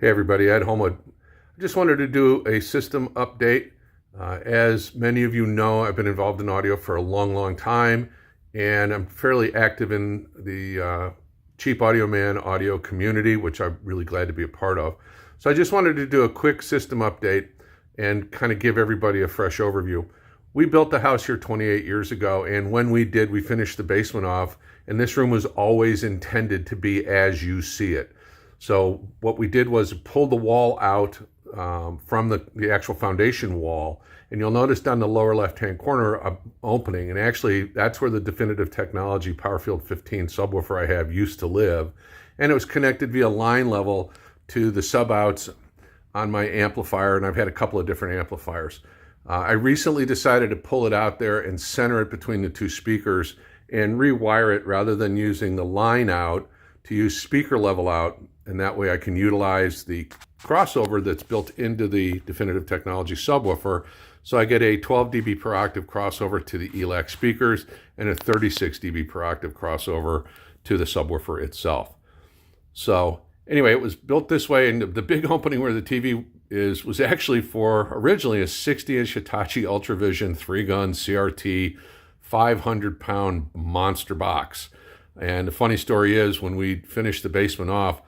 Hey everybody, Ed Homewood. I just wanted to do a system update. As many of you know, I've been involved in audio for a long time, and I'm fairly active in the Cheap Audio Man audio community, which I'm really glad to be a part of. So I just wanted to do a quick system update and kind of give everybody a fresh overview. We built the house here 28 years ago, and when we did, we finished the basement off, and this room was always intended to be as you see it. So what we did was pull the wall out from the actual foundation wall, and you'll notice down the lower left-hand corner an opening, and actually that's where the Definitive Technology Powerfield 15 subwoofer I have used to live, and it was connected via line level to the sub-outs on my amplifier, and I've had a couple of different amplifiers. I recently decided to pull it out there and center it between the two speakers and rewire it rather than using the line out to use speaker level out, and that way I can utilize the crossover that's built into the Definitive Technology subwoofer. So I get a 12 dB per octave crossover to the ELAC speakers and a 36 dB per octave crossover to the subwoofer itself. So anyway, it was built this way, and the big opening where the TV was actually for originally a 60-inch Hitachi Ultravision 3-gun CRT 500-pound monster box. And the funny story is, when we finished the basement off,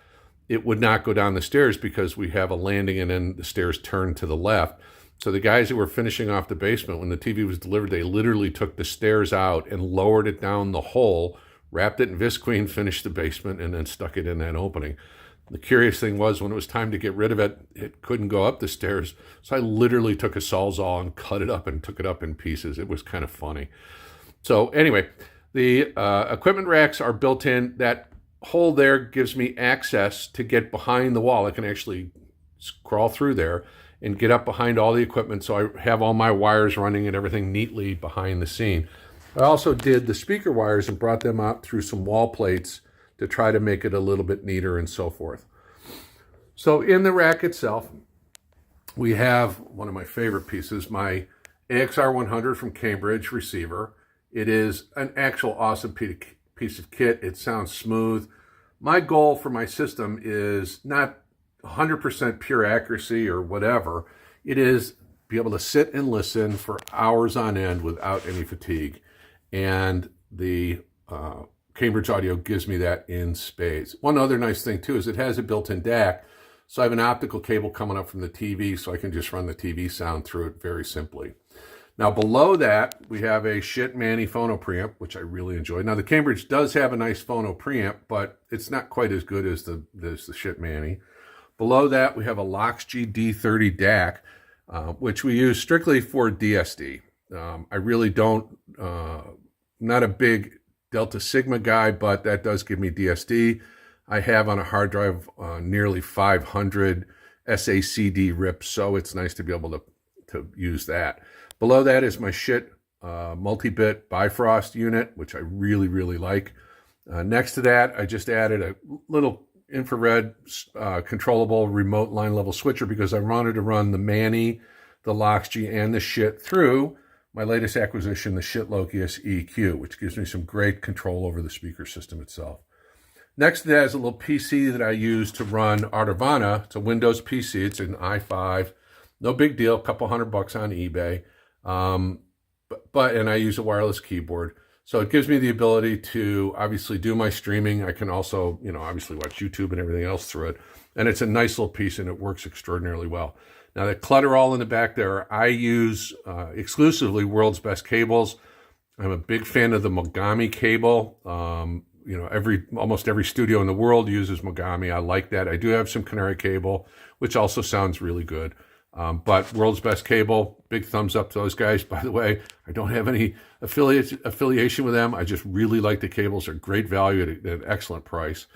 it would not go down the stairs because we have a landing and then the stairs turn to the left. So the guys who were finishing off the basement, when the TV was delivered, they literally took the stairs out and lowered it down the hole, wrapped it in visqueen, finished the basement, and then stuck it in that opening. The curious thing was, when it was time to get rid of it, it couldn't go up the stairs. So I literally took a Sawzall and cut it up and took it up in pieces. It was kind of funny. So anyway, the equipment racks are built in. That hole there gives me access to get behind the wall. I can actually crawl through there and get up behind all the equipment, so I have all my wires running and everything neatly behind the scene. I also did the speaker wires and brought them out through some wall plates to try to make it a little bit neater and so forth. So in the rack itself, we have one of my favorite pieces, my AXR 100 from Cambridge receiver. It is an actual awesome piece of kit. It sounds smooth. My goal for my system is not 100% pure accuracy or whatever. It is be able to sit and listen for hours on end without any fatigue. And the Cambridge Audio gives me that in spades. One other nice thing too is it has a built-in DAC. So I have an optical cable coming up from the TV, so I can just run the TV sound through it very simply. Now below that, we have a Schiit Manny phono preamp, which I really enjoy. Now the Cambridge does have a nice phono preamp, but it's not quite as good as the Schiit Manny. Below that, we have a Loxg D30 DAC, which we use strictly for DSD. I really don't, not a big Delta Sigma guy, but that does give me DSD. I have on a hard drive nearly 500 SACD rips, so it's nice to be able to use that. Below that is my Schiit multi-bit Bifrost unit, which I really like. Next to that, I just added a little infrared controllable remote line level switcher because I wanted to run the Manny, the Loxg, and the Schiit through my latest acquisition, the Schiit Lokius EQ, which gives me some great control over the speaker system itself. Next to that is a little PC that I use to run Artivana. It's a Windows PC. It's an i5. No big deal, a couple $100 on eBay. And I use a wireless keyboard. So it gives me the ability to obviously do my streaming. I can also, obviously watch YouTube and everything else through it. And it's a nice little piece and it works extraordinarily well. Now the clutter all in the back there, I use exclusively World's Best cables. I'm a big fan of the Mogami cable. Almost every studio in the world uses Mogami. I like that. I do have some Canary cable, which also sounds really good. But World's Best Cable, big thumbs up to those guys. By the way, I don't have any affiliation with them. I just really like the cables. They're great value at an excellent price.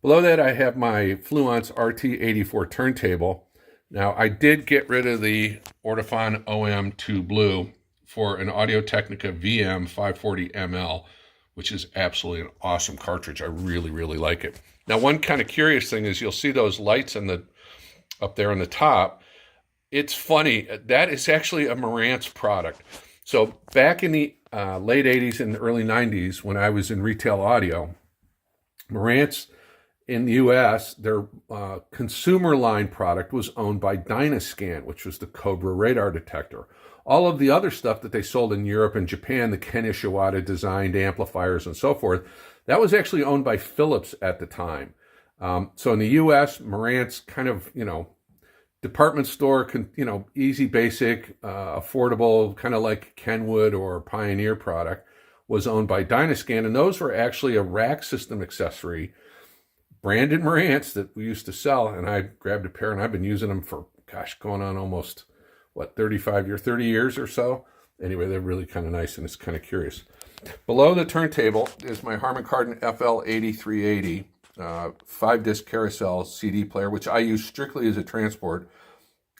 Below that, I have my Fluence RT84 turntable. Now, I did get rid of the Ortofon OM2 Blue for an Audio-Technica VM 540 ML, which is absolutely an awesome cartridge. I really like it. Now, one kind of curious thing is you'll see those lights up there on the top. It's funny, that is actually a Marantz product. So back in the late 80s and early 90s, when I was in retail audio, Marantz in the US, their consumer line product was owned by Dynascan, which was the Cobra radar detector. All of the other stuff that they sold in Europe and Japan, the Ken Ishiwata designed amplifiers and so forth, that was actually owned by Philips at the time. So in the US, Marantz kind of, department store, easy, basic, affordable, kind of like Kenwood or Pioneer product, was owned by Dynascan, and those were actually a rack system accessory branded Marantz that we used to sell, and I grabbed a pair, and I've been using them for, going on almost, 30 years or so. Anyway, they're really kind of nice, and it's kind of curious. Below the turntable is my Harman Kardon FL8380 5-disc carousel CD player, which I use strictly as a transport.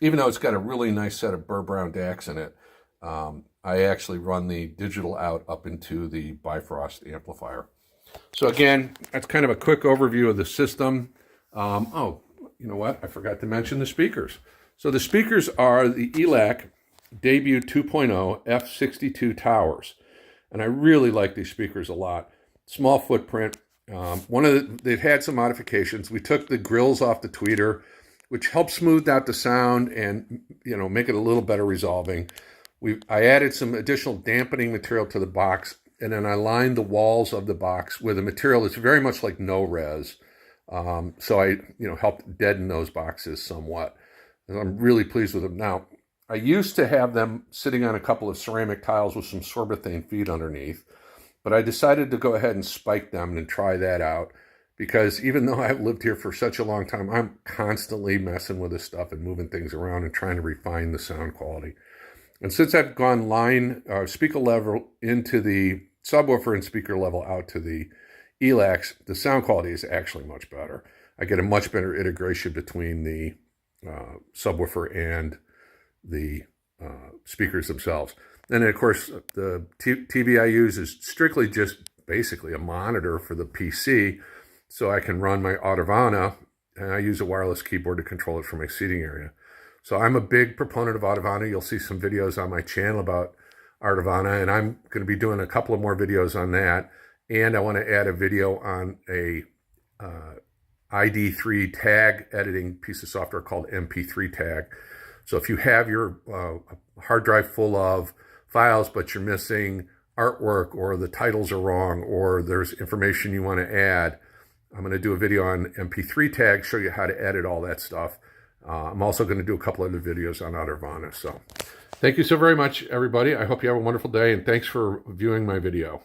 Even though it's got a really nice set of Burr Brown DACs in it, I actually run the digital out up into the Bifrost amplifier. So again, that's kind of a quick overview of the system. Oh, you know what? I forgot to mention the speakers. So the speakers are the ELAC Debut 2.0 F62 towers. And I really like these speakers a lot. Small footprint. They've had some modifications. We took the grills off the tweeter, which helps smooth out the sound and, make it a little better resolving. I added some additional dampening material to the box, and then I lined the walls of the box with a material that's very much like no-res. So I, helped deaden those boxes somewhat. And I'm really pleased with them. Now, I used to have them sitting on a couple of ceramic tiles with some sorbethane feet underneath, but I decided to go ahead and spike them and try that out, because even though I've lived here for such a long time, I'm constantly messing with this stuff and moving things around and trying to refine the sound quality. And since I've gone speaker level into the subwoofer and speaker level out to the ELACs, the sound quality is actually much better. I get a much better integration between the subwoofer and the speakers themselves. And then, of course, the TV I use is strictly just basically a monitor for the PC, so I can run my Autovana, and I use a wireless keyboard to control it from my seating area. So I'm a big proponent of Autovana. You'll see some videos on my channel about Autovana, and I'm going to be doing a couple of more videos on that. And I want to add a video on a ID3 tag editing piece of software called MP3 Tag. So if you have your hard drive full of files, but you're missing artwork, or the titles are wrong, or there's information you want to add, I'm going to do a video on MP3 Tag, show you how to edit all that stuff. I'm also going to do a couple other videos on Autovana. So thank you so very much, everybody. I hope you have a wonderful day, and thanks for viewing my video.